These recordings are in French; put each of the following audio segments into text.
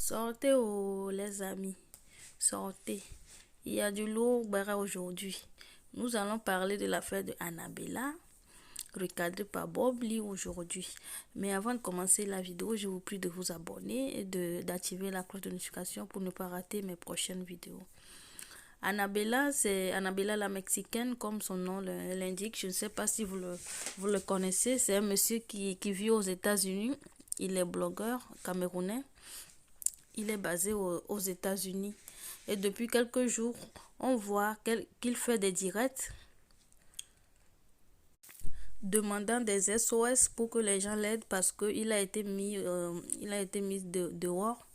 Sortez, oh, les amis, sortez. Il y a du lourd bara aujourd'hui. Nous allons parler de l'affaire de Annabella, recadrée par Bob Lee aujourd'hui. Mais avant de commencer la vidéo, je vous prie de vous abonner et d'activer la cloche de notification pour ne pas rater mes prochaines vidéos. Annabella, c'est Annabella la Mexicaine, comme son nom l'indique. Je ne sais pas si vous le connaissez. C'est un monsieur qui vit aux États-Unis. Il est blogueur camerounais. Il est basé aux États-Unis. Et depuis quelques jours, on voit qu'il fait des directs demandant des SOS pour que les gens l'aident parce qu'il a été mis, dehors.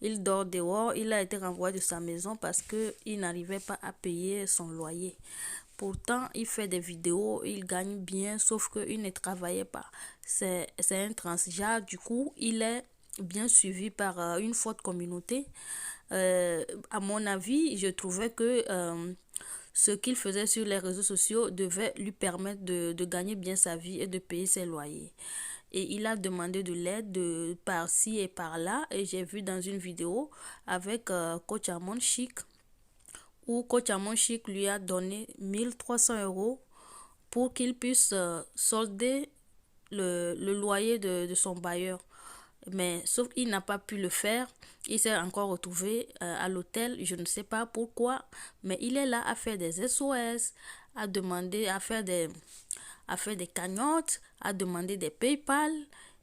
Il dort dehors. Il a été renvoyé de sa maison parce qu'il n'arrivait pas à payer son loyer. Pourtant, il fait des vidéos, il gagne bien, sauf qu'il ne travaillait pas. C'est un transgenre, du coup, il est bien suivi par une forte communauté. À mon avis, je trouvais que ce qu'il faisait sur les réseaux sociaux devait lui permettre de gagner bien sa vie et de payer ses loyers. Et il a demandé de l'aide par-ci et par-là. Et j'ai vu dans une vidéo avec Coach Amon Chic, où Coach Amon Chic lui a donné 1 300 € pour qu'il puisse solder le loyer de son bailleur. Mais sauf qu'il n'a pas pu le faire. Il s'est encore retrouvé à l'hôtel. Je ne sais pas pourquoi. Mais il est là à faire des SOS, à demander, à faire des cagnottes, à demander des PayPal.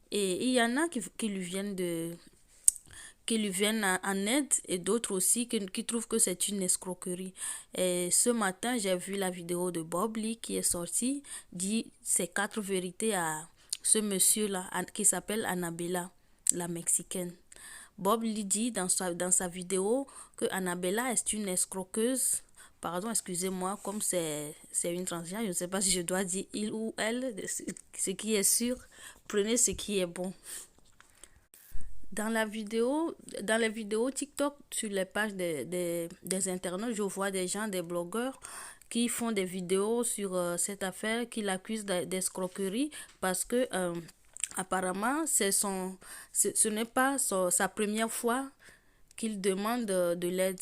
Et il y en a qui lui viennent en aide et d'autres aussi qui trouvent que c'est une escroquerie. Et ce matin, j'ai vu la vidéo de Bob Lee qui est sortie, dit ses 4 vérités à ce monsieur-là qui s'appelle Annabella, la Mexicaine. Bob Lee dit dans sa vidéo que Annabella est une escroqueuse. Pardon, excusez-moi, comme c'est une transgenre, je ne sais pas si je dois dire il ou elle, ce qui est sûr, prenez ce qui est bon. Dans les vidéos TikTok, sur les pages des internautes, je vois des gens, des blogueurs qui font des vidéos sur cette affaire, qui l'accusent d'escroquerie parce que apparemment ce n'est pas sa première fois qu'il demande de l'aide.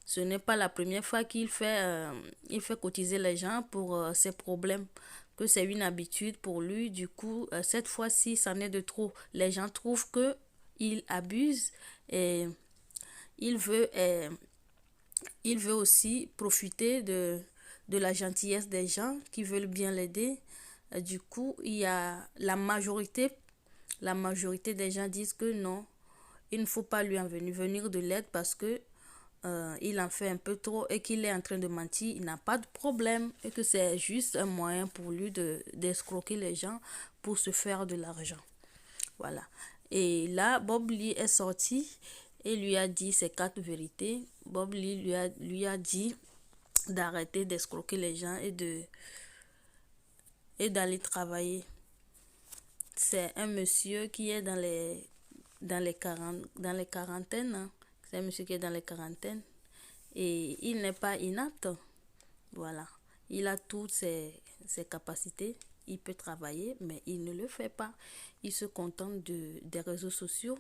Ce n'est pas la première fois il fait cotiser les gens pour ses problèmes, que c'est une habitude pour lui. Du coup, cette fois-ci, c'en est de trop. Les gens trouvent que il abuse et il veut, euh, il veut aussi profiter de la gentillesse des gens qui veulent bien l'aider. Du coup, il y a la majorité des gens disent que non, il ne faut pas lui en venir de l'aide parce que il en fait un peu trop et qu'il est en train de mentir, il n'a pas de problème et que c'est juste un moyen pour lui d'escroquer les gens pour se faire de l'argent. Voilà. Et là, Bob Lee est sorti et lui a dit ses 4 vérités. Bob Lee lui a dit d'arrêter d'escroquer les gens et d'aller travailler. C'est un monsieur qui est dans les quarantaines. Hein. C'est un monsieur qui est dans les quarantaines. Et il n'est pas inapte. Voilà. Il a toutes ses capacités. Il peut travailler, mais il ne le fait pas. Il se contente des réseaux sociaux,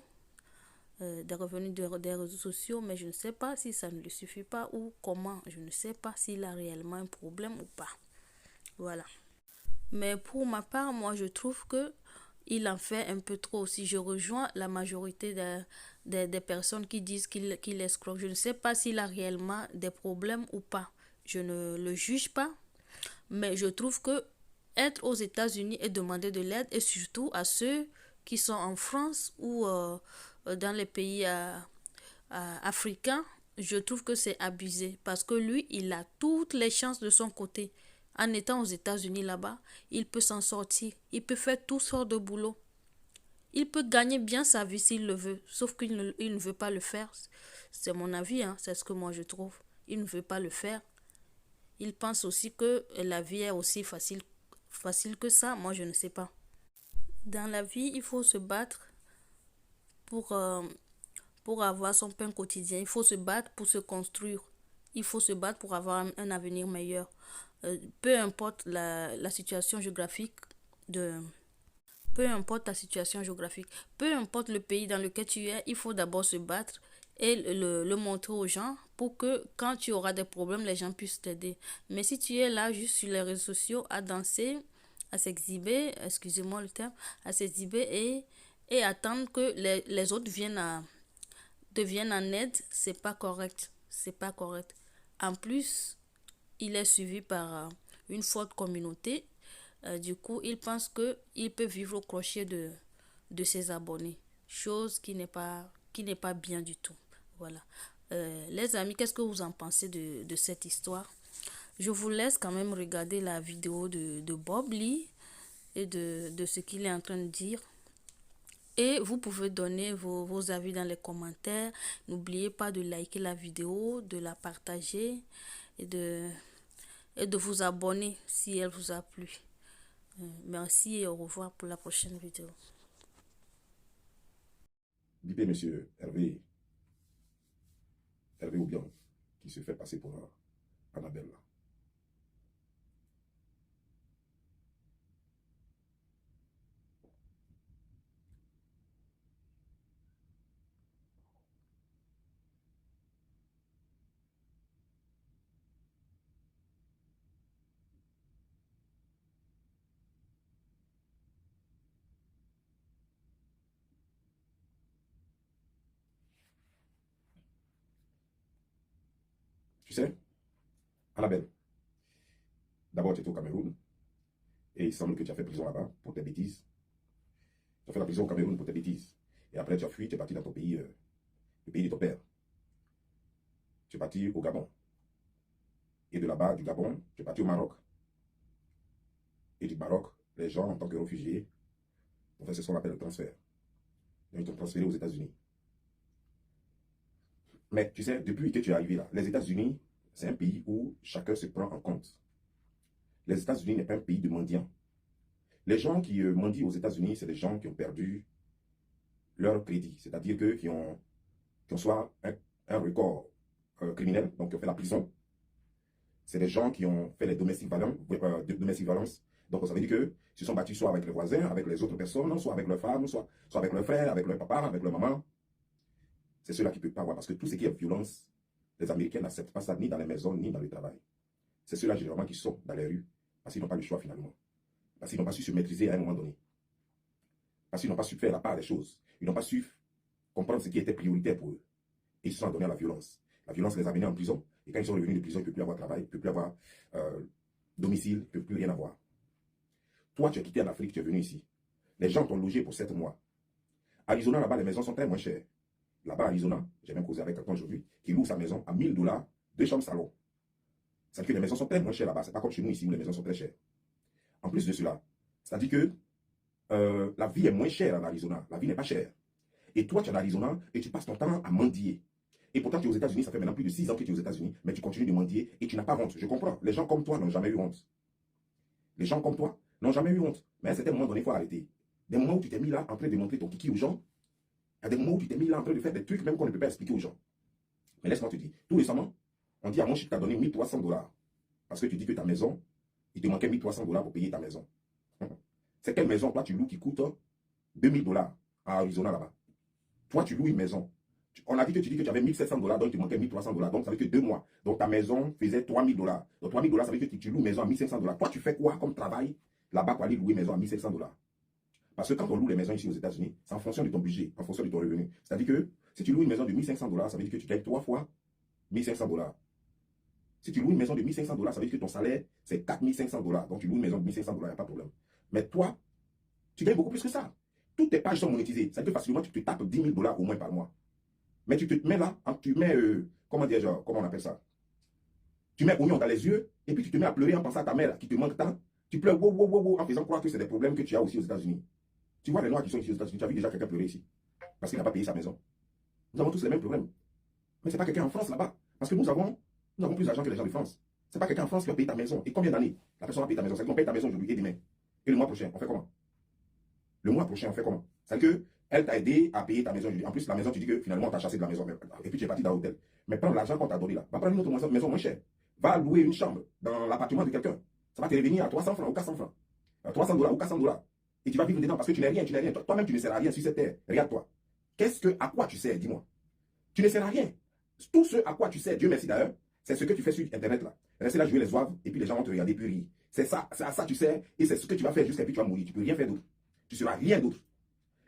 des revenus des réseaux sociaux, mais je ne sais pas si ça ne lui suffit pas ou comment. Je ne sais pas s'il a réellement un problème ou pas. Voilà. Mais pour ma part, moi, je trouve que il en fait un peu trop aussi. Je rejoins la majorité des personnes qui disent qu'il escroque. Je ne sais pas s'il a réellement des problèmes ou pas. Je ne le juge pas. Mais je trouve que être aux États-Unis et demander de l'aide, et surtout à ceux qui sont en France ou dans les pays africains, je trouve que c'est abusé. Parce que lui, il a toutes les chances de son côté. En étant aux États-Unis là-bas, il peut s'en sortir. Il peut faire toutes sortes de boulot. Il peut gagner bien sa vie s'il le veut. Sauf qu'il ne veut pas le faire. C'est mon avis, hein, c'est ce que moi je trouve. Il ne veut pas le faire. Il pense aussi que la vie est aussi facile que ça. Moi, je ne sais pas. Dans la vie, il faut se battre pour, euh, pour avoir son pain quotidien. Il faut se battre pour se construire. Il faut se battre pour avoir un avenir meilleur. Peu importe la situation géographique de, peu importe ta situation géographique, peu importe le pays dans lequel tu es, il faut d'abord se battre et le montrer aux gens pour que quand tu auras des problèmes, les gens puissent t'aider. Mais si tu es là juste sur les réseaux sociaux à danser, à s'exhiber, excusez-moi le terme, à s'exhiber et attendre que les autres te viennent en aide, c'est pas correct. C'est pas correct. En plus, il est suivi par une forte communauté. Du coup, il pense qu'il peut vivre au crochet de ses abonnés. Chose qui n'est pas bien du tout. Voilà. Les amis, qu'est-ce que vous en pensez de cette histoire? Je vous laisse quand même regarder la vidéo de Bob Lee et de ce qu'il est en train de dire. Et vous pouvez donner vos avis dans les commentaires. N'oubliez pas de liker la vidéo, de la partager et de vous abonner si elle vous a plu. Merci et au revoir pour la prochaine vidéo. Bipé, monsieur Hervé Oubian, qui se fait passer pour Annabelle. Tu sais, Annabelle, d'abord tu étais au Cameroun, et il semble que tu as fait prison là-bas pour tes bêtises. Tu as fait la prison au Cameroun pour tes bêtises. Et après tu as fui, tu es parti dans ton pays, le pays de ton père. Tu es parti au Gabon. Et de là-bas, du Gabon, tu es parti au Maroc. Et du Maroc, les gens, en tant que réfugiés, ont fait ce qu'on appelle le transfert. Donc ils t'ont transféré aux États-Unis. Mais tu sais, depuis que tu es arrivé là, les États-Unis, c'est un pays où chacun se prend en compte. Les États-Unis n'est pas un pays de mendiants. Les gens qui mendient aux États-Unis, c'est des gens qui ont perdu leur crédit. C'est-à-dire qui ont soit un record criminel, donc qui ont fait la prison. C'est des gens qui ont fait les domestic violence. Donc ça veut dire que se sont battus soit avec les voisins, avec les autres personnes, soit avec leurs femmes, soit avec leurs frères, avec leur papa, avec leur maman. C'est ceux-là qui ne peuvent pas avoir. Parce que tout ce qui est violence, les Américains n'acceptent pas ça ni dans les maisons, ni dans le travail. C'est ceux-là généralement qui sont dans les rues. Parce qu'ils n'ont pas le choix finalement. Parce qu'ils n'ont pas su se maîtriser à un moment donné. Parce qu'ils n'ont pas su faire la part des choses. Ils n'ont pas su comprendre ce qui était prioritaire pour eux. Et ils se sont donnés à la violence. La violence les a menés en prison. Et quand ils sont revenus de prison, ils ne peuvent plus avoir travail, ils ne peuvent plus avoir domicile, ils ne peuvent plus rien avoir. Toi, tu as quitté l'Afrique, tu es venu ici. Les gens t'ont logé pour 7 mois. Arizona, là-bas, les maisons sont très moins chères. Là-bas, Arizona, j'ai même causé avec quelqu'un aujourd'hui, qui loue sa maison à 1000 $, 2 chambres salon. C'est-à-dire que les maisons sont très moins chères là-bas. Ce n'est pas comme chez nous ici où les maisons sont très chères. En plus de cela, c'est-à-dire que la vie est moins chère en Arizona. La vie n'est pas chère. Et toi, tu es en Arizona et tu passes ton temps à mendier. Et pourtant, tu es aux États-Unis, ça fait maintenant plus de 6 ans que tu es aux États-Unis, mais tu continues de mendier et tu n'as pas honte. Je comprends. Les gens comme toi n'ont jamais eu honte. Les gens comme toi n'ont jamais eu honte. Mais à un certain moment donné, il faut arrêter. Des moments où tu t'es mis là en train de montrer ton kiki aux gens, il y a des moments où tu t'es mis là en train de faire des trucs même qu'on ne peut pas expliquer aux gens. Mais laisse-moi te dire, tout récemment, on dit à mon chef, tu as donné 1300 $. Parce que tu dis que ta maison, il te manquait 1300 $ pour payer ta maison. C'est quelle maison, toi, tu loues qui coûte 2000 $ à Arizona là-bas? Toi, tu loues une maison. On a dit que tu dis que tu avais 1700 $, donc il te manquait 1300 $. Donc ça veut dire que 2 mois. Donc ta maison faisait 3000 $. Donc 3000 $, ça veut dire que tu loues maison à 1500 $. Toi, tu fais quoi comme travail là-bas pour aller louer maison à 1500 $? Parce que quand on loue les maisons ici aux États-Unis, c'est en fonction de ton budget, en fonction de ton revenu. C'est-à-dire que si tu loues une maison de 1500 $, ça veut dire que tu gagnes 3 fois 1500 $. Si tu loues une maison de 1500 $, ça veut dire que ton salaire, c'est 4500 $. Donc tu loues une maison de 1500 $, il n'y a pas de problème. Mais toi, tu gagnes beaucoup plus que ça. Toutes tes pages sont monétisées. C'est-à-dire que facilement, tu te tapes 10 000 $ au moins par mois. Mais tu te mets là, tu mets, comment dire, genre, comment on appelle ça? Tu mets oignon dans les yeux, et puis tu te mets à pleurer en pensant à ta mère qui te manque tant. Tu pleures, wow, wow, wow, wow, en faisant croire que c'est des problèmes que tu as aussi aux États-Unis. Tu vois les Noirs qui sont ici aux États-Unis, tu as vu déjà quelqu'un pleurer ici, parce qu'il n'a pas payé sa maison. Nous avons tous les mêmes problèmes. Mais ce n'est pas quelqu'un en France là-bas. Parce que nous avons plus d'argent que les gens de France. Ce n'est pas quelqu'un en France qui va payer ta maison. Et combien d'années la personne va payer ta maison? C'est qu'on paye ta maison aujourd'hui et demain. Et le mois prochain, on fait comment? Le mois prochain, on fait comment? C'est-à-dire qu'elle t'a aidé à payer ta maison aujourd'hui. En plus, la maison, tu dis que finalement, on t'a chassé de la maison. Et puis tu es parti dans l'hôtel. Mais prends l'argent qu'on t'a donné là. Va prendre une autre maison moins chère. Va louer une chambre dans l'appartement de quelqu'un. Ça va te revenir à 300 francs ou 400 francs. 300 $ ou 400 $. Et tu vas vivre dedans parce que tu n'es rien, tu n'es rien. Toi-même, tu ne sers à rien sur cette terre. Regarde-toi. À quoi tu sers, dis-moi. Tu ne sers à rien. Tout ce à quoi tu sers, Dieu merci d'ailleurs, c'est ce que tu fais sur Internet là. Rester là jouer les oives et puis les gens vont te regarder puis rire. C'est ça, c'est à ça que tu sers et c'est ce que tu vas faire jusqu'à ce que tu vas mourir. Tu ne peux rien faire d'autre. Tu ne seras rien d'autre.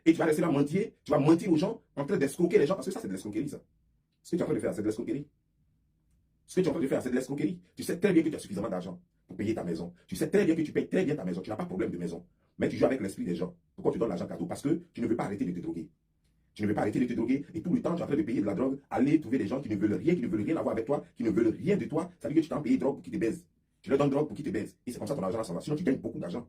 Et tu vas rester là mentir, tu vas mentir aux gens en train d'escroquer les gens parce que ça c'est de l'escroquerie ça. Ce que tu es en train de faire, c'est de l'escroquerie. Ce que tu es en train de faire, c'est de l'escroquerie. Tu sais très bien que tu as suffisamment d'argent pour payer ta maison. Tu sais très bien que tu payes très bien ta maison. Tu n'as pas de problème de maison. Mais tu joues avec l'esprit des gens. Pourquoi tu donnes l'argent cadeau? Parce que tu ne veux pas arrêter de te droguer. Tu ne veux pas arrêter de te droguer et tout le temps tu es en train de payer de la drogue, aller trouver des gens qui ne veulent rien avoir avec toi, qui ne veulent rien de toi. Ça veut dire que tu t'en payes drogue pour qu'ils te baisent. Tu leur donnes drogue pour qu'ils te baisent. Et c'est comme ça que ton argent s'en va. Sinon tu gagnes beaucoup d'argent.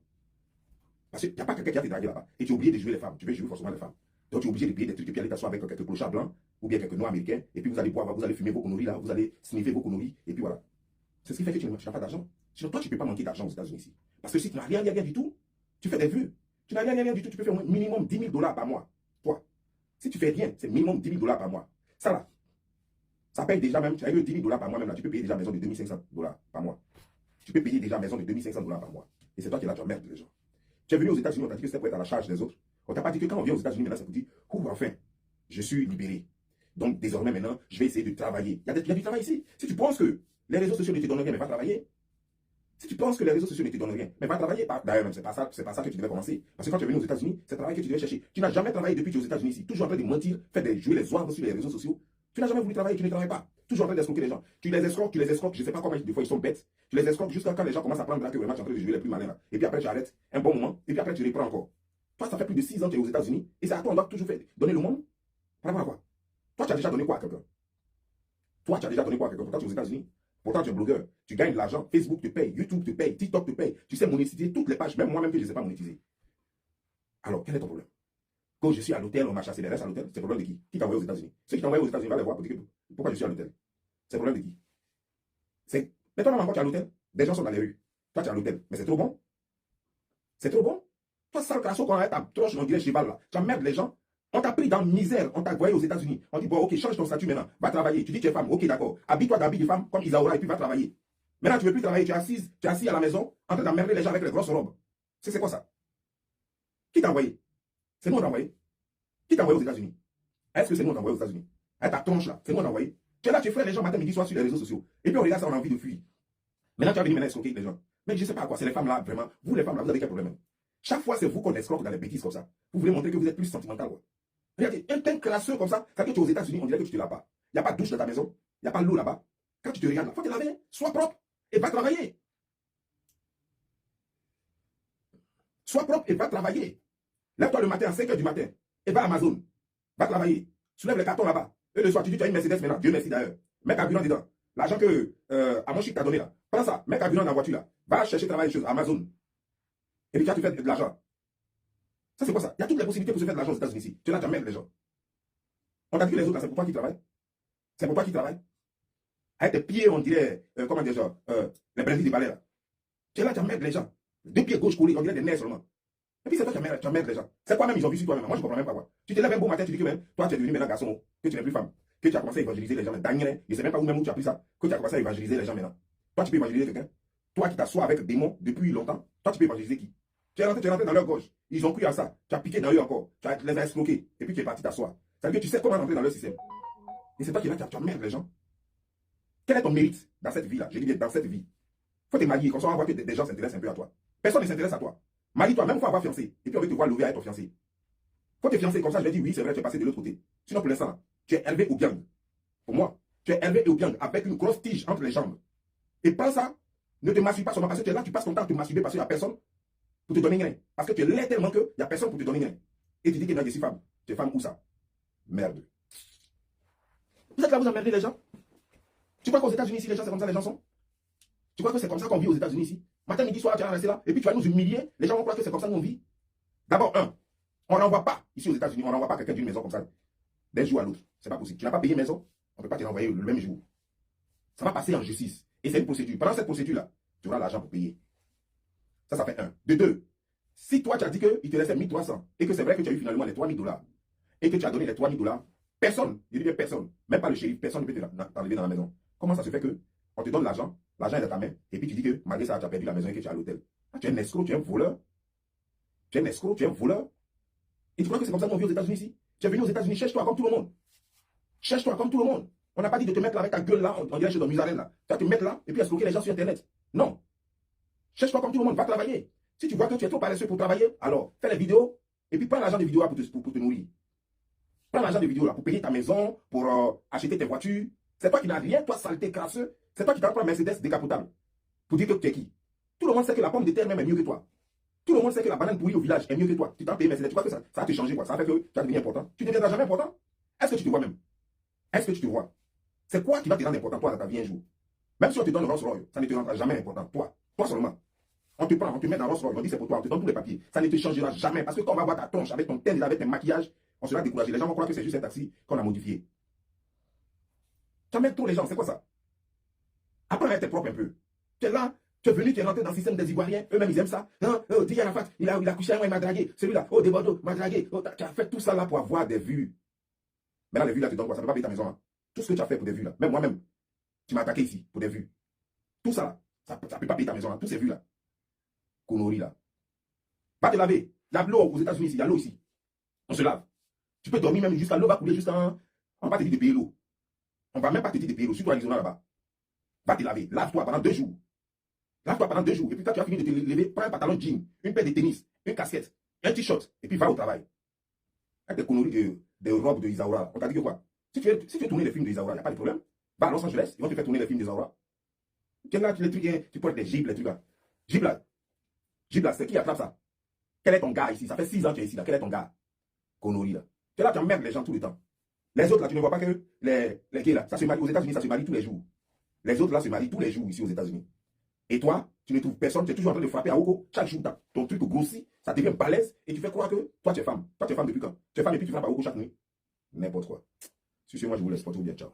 Parce qu'il n'y a pas quelqu'un qui a te dragué là-bas. Et tu es obligé de jouer les femmes. Tu veux jouer forcément les femmes. Donc tu es obligé de payer des trucs et puis aller t'asseoir avec quelques clochards blancs ou bien quelques noirs américains. Et puis vous allez boire, vous allez fumer vos conneries là, vous allez sniffer vos conneries. Et puis voilà. C'est ce qui fait que tu n'as pas d'argent. Sinon toi tu ne peux pas manquer d'argent aux États-Unis ici. Parce que si tu n'as rien du tout, tu fais des vues. Tu n'as rien du tout, tu peux faire au minimum 10 000 $ par mois. Toi. Si tu fais rien, c'est minimum 10 000 $ par mois. Ça là, ça paye déjà même, tu as eu 10 000 $ par mois même là, tu peux payer déjà une maison de 2500 $ par mois. Tu peux payer déjà une maison de 2500 $ par mois. Et c'est toi qui es là, tu emmerdes les gens. Tu es venu aux États-Unis, on t'a dit que c'était pour être à la charge des autres. On t'a pas dit que quand on vient aux États-Unis maintenant, c'est pour dire, enfin, je suis libéré. Donc désormais maintenant, je vais essayer de travailler. Il y a du travail ici. Si tu penses que les réseaux sociaux ne te donnent rien, mais va travailler. Si tu penses que les réseaux sociaux ne te donnent rien, mais va travailler. D'ailleurs, même, c'est pas ça que tu devais commencer. Parce que quand tu es venu aux États-Unis, c'est le travail que tu devais chercher. Tu n'as jamais travaillé depuis que tu es aux États-Unis ici. Toujours en train de mentir, jouer les oies sur les réseaux sociaux. Tu n'as jamais voulu travailler, tu ne travailles pas. Toujours en train d'escroquer les gens. Tu les escroques, je ne sais pas comment, des fois ils sont bêtes. Tu les escroques jusqu'à quand les gens commencent à prendre là que vraiment tu es en train de jouer les plus malins là. Et puis après tu arrêtes un bon moment, et puis après tu reprends encore. Toi, ça fait plus de 6 ans que tu es aux États-Unis, et c'est à toi on doit toujours faire, donner le monde. Par rapport à quoi? Toi, tu as déjà donné quoi à quelqu'un? Toi, tu as déjà donné quoi à quelqu'un? Pourtant, tu es aux États-Unis. Pourtant, tu es blogueur. Tu gagnes de l'argent. Facebook te paye, YouTube te paye, TikTok te paye. Tu sais monétiser toutes les pages, même moi-même que je ne sais pas monétiser. Alors, quel est ton problème? Quand je suis à l'hôtel, on m'a chassé les restes à l'hôtel. C'est le problème de qui? Qui t'a envoyé aux États-Unis? Ceux qui t'ont envoyé aux États-Unis, va les voir pour dire pourquoi je suis à l'hôtel. C'est le problème de qui? Mais toi, même encore, tu es à l'hôtel. Des gens sont dans les rues. Toi, tu es à l'hôtel. Mais c'est trop bon. C'est trop bon. Toi, sale crasso, quand on a ta troche, on dirait cheval là. Tu emmerdes les gens. On t'a pris dans misère, on t'a envoyé aux États-Unis. On dit, bon, ok, change ton statut maintenant, va travailler. Tu dis que tu es femme, ok, d'accord. Habille-toi d'habit de femme comme Isaura et puis va travailler. Maintenant, tu ne veux plus travailler, tu es assis à la maison en train d'emmerder les gens avec les grosses robes. C'est quoi ça? Qui t'a envoyé? C'est nous on t'a envoyé. Qui t'a envoyé aux États-Unis? Est-ce que c'est nous on t'a envoyé aux États-Unis? Ta tronche là, c'est nous on t'a envoyé. Tu es là, tu fais les gens matin, midi, soir sur les réseaux sociaux. Et puis on regarde ça, on a envie de fuir. Maintenant, tu vas venir maintenant escroquer les gens. Mais je ne sais pas quoi, c'est les femmes là, vraiment. Vous, les femmes là, vous avez quel problème? Chaque fois, c'est vous qu'on escroque dans les bêtises comme ça. Vous voulez montrer que vous êtes plus sentimental, ouais. Regardez, un crasseux comme ça, ça veut dire que tu es aux États-Unis, on dirait que tu te laves pas. Il n'y a pas de douche dans ta maison, il n'y a pas l'eau là-bas. Quand tu te regardes, il faut te laver, sois propre et va travailler. Sois propre et va travailler. Lève-toi le matin à 5 h du matin et va à Amazon. Va travailler. Soulève les cartons là-bas. Et le soir, tu dis tu as une Mercedes maintenant. Dieu merci d'ailleurs. Mets carburant dedans. L'argent que Amon Chic t'a donné là. Prends ça, mets carburant dans la voiture là. Va chercher travail chez Amazon. Et puis tu fais de l'argent. Ça, c'est quoi ça? Il y a toutes les possibilités pour se faire de l'argent aux États-Unis ici. Tu n'as jamais les gens. On t'a dit que les autres, c'est pour toi qui travaillent. C'est pour toi qui travailles. Avec tes pieds, on dirait, comment dire, genre, les brindilles du balai là. Tu es là, tu emmerdes les gens. 2 pieds gauche collés, on dirait des nerfs seulement. Et puis c'est toi qui emmerdes les gens. C'est quoi même ils ont vu sur toi-même? Moi, je ne comprends même pas quoi. Tu te lèves un beau matin, tu dis que même, toi, tu es devenu maintenant garçon, que tu n'es plus femme, que tu as commencé à évangéliser les gens. Je ne sais même pas où même où tu as pris ça, que tu as commencé à évangéliser les gens maintenant. Toi, tu peux évangéliser quelqu'un. Toi qui t'assois avec des démons depuis longtemps, toi, tu peux évangéliser qui? Tu es rentré dans leur gorge. Ils ont cru à ça. Tu as piqué dans eux encore. Tu les as escroqués. Et puis tu es parti t'asseoir. Ça veut dire que tu sais comment rentrer dans leur système. Et c'est toi qui es là, tu emmerdes les gens. Quel est ton mérite dans cette vie-là? Je dis bien dans cette vie. Il faut te marier, comme ça on voit que des gens s'intéressent un peu à toi. Personne ne s'intéresse à toi. Marie-toi, même il faut avoir fiancé. Et puis on veut te voir lever à être fiancé. Il faut te fiancer, comme ça je vais dire oui, c'est vrai, tu es passé de l'autre côté. Sinon pour l'instant, tu es élevé au biang. Pour moi, tu es élevé au biang avec une grosse tige entre les jambes. Et prends ça, ne te masturbe pas seulement parce que tu es là, tu passes ton temps à te masturber parce qu'il n'y a personne pour te donner rien. Parce que tu es laid tellement qu'il n'y a personne pour te donner rien. Et tu dis que non, je suis femme. Tu es femme où ça? Merde. Vous êtes là, vous emmerdez les gens. Tu crois qu'aux États-Unis, ici, les gens, c'est comme ça, les gens sont? Tu crois que c'est comme ça qu'on vit aux États-Unis ici? Matin, midi, soir, tu vas rester là, et puis tu vas nous humilier. Les gens vont croire que c'est comme ça qu'on vit. D'abord, on n'envoie pas, ici aux États-Unis, on n'envoie pas quelqu'un d'une maison comme ça, d'un jour à l'autre. C'est pas possible. Tu n'as pas payé maison, on ne peut pas te l'envoyer le même jour. Ça va passer en justice. Et c'est une procédure. Pendant cette procédure-là, tu auras l'argent pour payer. Ça fait 1. De 2, si toi, tu as dit qu'il te restait 1300, et que c'est vrai que tu as eu finalement les 3000 $, et que tu as donné les 3000 $, personne, je dis bien personne, même pas le shérif, personne ne peut t'enlever dans la maison. Comment ça se fait que on te donne l'argent est dans ta main, et puis tu dis que malgré ça, tu as perdu la maison et que tu es à l'hôtel? Tu es un escroc, tu es un voleur. Tu es un escroc, tu es un voleur. Et tu crois que c'est comme ça qu'on vit aux États-Unis ici? Tu es venu aux États-Unis, cherche-toi comme tout le monde. Cherche-toi comme tout le monde. On n'a pas dit de te mettre là avec ta gueule là, on dirait chez ton musarène là. Tu vas te mettre là et puis escroquer les gens sur Internet. Non. Cherche-toi comme tout le monde, va travailler. Si tu vois que tu es trop paresseux pour travailler, alors fais les vidéos et puis prends l'argent des vidéos là pour te nourrir. Prends l'argent des vidéos là pour payer ta maison, pour acheter tes voitures. C'est toi qui n'as rien, toi saleté crasseux. C'est toi qui t'as pris un Mercedes décapotable. Pour dire que tu es qui? Tout le monde sait que la pomme de terre même est mieux que toi. Tout le monde sait que la banane pourrie au village est mieux que toi. Tu t'en payes Mercedes. Tu vois que ça va te changer quoi. Ça va faire que tu vas devenir important. Tu ne deviendras jamais important. Est-ce que tu te vois même? Est-ce que tu te vois? C'est quoi qui va te rendre important toi dans ta vie un jour? Même si on te donne Rolls Royce, ça ne te rendra jamais important. Toi. Toi seulement. On te prend, on te met dans Rolls Royce, on dit c'est pour toi, on te donne tous les papiers. Ça ne te changera jamais. Parce que quand on va voir ta tonche avec ton teint, avec tes maquillages, on sera découragé. Les gens vont croire que c'est juste un taxi qu'on a modifié. Tu amènes tous les gens, c'est quoi ça? Apprends à être propre un peu. Tu es là, tu es venu, tu es rentré dans le système des Ivoiriens, eux-mêmes ils aiment ça. Non, oh, Didier Arafat, il a couché avec moi, il m'a dragué. Celui-là, oh, des Bordeaux, m'a dragué. Oh, tu as fait tout ça là pour avoir des vues. Maintenant, les vues là, tu donnes quoi? Ça ne peut pas payer ta maison. Hein. Tout ce que tu as fait pour des vues là, même moi-même, tu m'as attaqué ici pour des vues. Tout ça là, ça ne peut pas payer ta maison. Hein. Tous ces vues là. Conneries là. Va te laver. Lave l'eau aux États-Unis ici, il y a l'eau ici. On se lave. Tu peux dormir même jusqu'à l'eau va couler jusqu'à. On va pas te dire de payer l'eau. On va même pas te dire de payer l'eau, surtout à l'Arizona là-bas. Va te laver. Lave-toi pendant 2 jours. Lave-toi pendant 2 jours. Et puis quand tu as fini de te lever, prends un pantalon de jean, une paire de tennis, une casquette, un t-shirt, et puis va au travail. Avec des conneries de robes de Isaura. On t'a dit que quoi? Si tu veux tourner les films de Isaura, il n'y a pas de problème. Va à Los Angeles, ils vont te faire tourner les films de Isaura. Quel là, les trucs, tu portes des gibes, les trucs là. Gibes là, c'est qui attrape ça? Quel est ton gars ici? Ça fait 6 ans que tu es ici là. Quel est ton gars? Conneries là. Tu es là, tu emmerdes les gens tout le temps. Les autres là, tu ne vois pas que les gays là, ça se marie aux États-Unis, ça se marie tous les jours. Les autres là se marient tous les jours ici aux États-Unis. Et toi, tu ne trouves personne, tu es toujours en train de frapper à Oko. Chaque jour, ton truc grossit, ça devient balèze et tu fais croire que toi tu es femme. Toi tu es femme depuis quand? Tu es femme et puis tu frappes à Oko chaque nuit. N'importe quoi. Sur ce, moi je vous laisse. Portez-vous bien. Ciao.